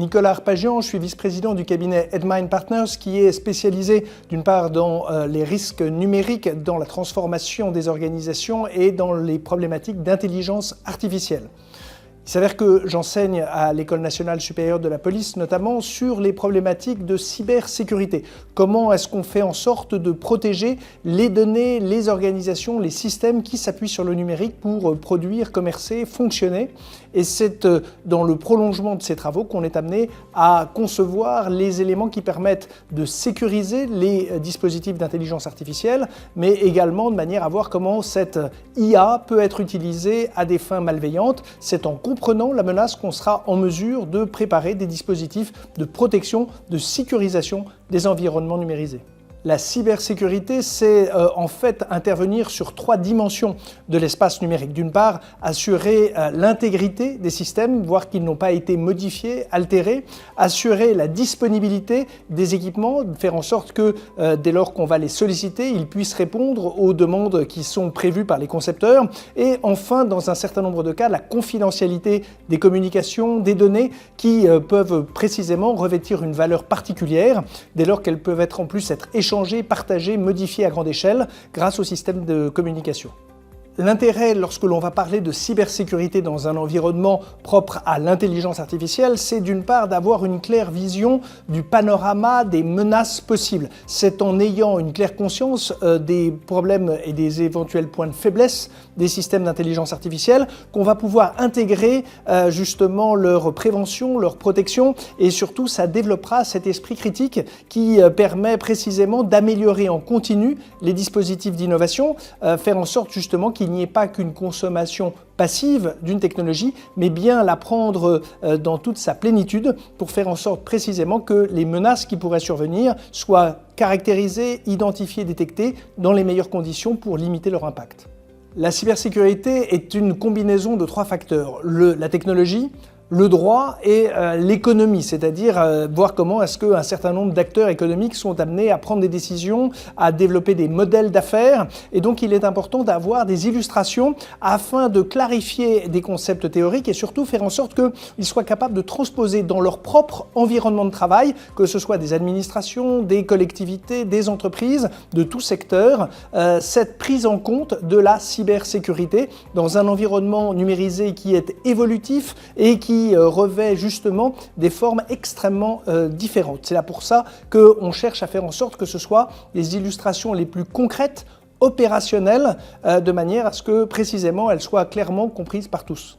Nicolas Arpagian, je suis vice-président du cabinet Edmind Partners qui est spécialisé d'une part dans les risques numériques, dans la transformation des organisations et dans les problématiques d'intelligence artificielle. Il s'avère que j'enseigne à l'École nationale supérieure de la police, notamment sur les problématiques de cybersécurité. Comment est-ce qu'on fait en sorte de protéger les données, les organisations, les systèmes qui s'appuient sur le numérique pour produire, commercer, fonctionner. Et c'est dans le prolongement de ces travaux qu'on est amené à concevoir les éléments qui permettent de sécuriser les dispositifs d'intelligence artificielle, mais également de manière à voir comment cette IA peut être utilisée à des fins malveillantes. C'est en comprenant la menace qu'on sera en mesure de préparer des dispositifs de protection, de sécurisation des environnements numérisés. La cybersécurité, c'est en fait intervenir sur 3 dimensions de l'espace numérique. D'une part, assurer l'intégrité des systèmes, voir qu'ils n'ont pas été modifiés, altérés, assurer la disponibilité des équipements, faire en sorte que dès lors qu'on va les solliciter, ils puissent répondre aux demandes qui sont prévues par les concepteurs. Et enfin, dans un certain nombre de cas, la confidentialité des communications, des données qui peuvent précisément revêtir une valeur particulière, dès lors qu'elles peuvent en plus être échangées, partagées, modifiées à grande échelle grâce au système de communication. L'intérêt, lorsque l'on va parler de cybersécurité dans un environnement propre à l'intelligence artificielle, c'est d'une part d'avoir une claire vision du panorama des menaces possibles. C'est en ayant une claire conscience des problèmes et des éventuels points de faiblesse des systèmes d'intelligence artificielle qu'on va pouvoir intégrer justement leur prévention, leur protection, et surtout ça développera cet esprit critique qui permet précisément d'améliorer en continu les dispositifs d'innovation, faire en sorte justement qu'il n'y ait pas qu'une consommation passive d'une technologie, mais bien la prendre dans toute sa plénitude pour faire en sorte précisément que les menaces qui pourraient survenir soient caractérisées, identifiées, détectées dans les meilleures conditions pour limiter leur impact. La cybersécurité est une combinaison de 3 facteurs, la technologie, le droit et l'économie, c'est-à-dire voir comment est-ce qu'un certain nombre d'acteurs économiques sont amenés à prendre des décisions, à développer des modèles d'affaires. Et donc il est important d'avoir des illustrations afin de clarifier des concepts théoriques et surtout faire en sorte qu'ils soient capables de transposer dans leur propre environnement de travail, que ce soit des administrations, des collectivités, des entreprises, de tout secteur, cette prise en compte de la cybersécurité dans un environnement numérisé qui est évolutif et qui revêt justement des formes extrêmement différentes. C'est là pour ça qu'on cherche à faire en sorte que ce soit les illustrations les plus concrètes, opérationnelles, de manière à ce que précisément elles soient clairement comprises par tous.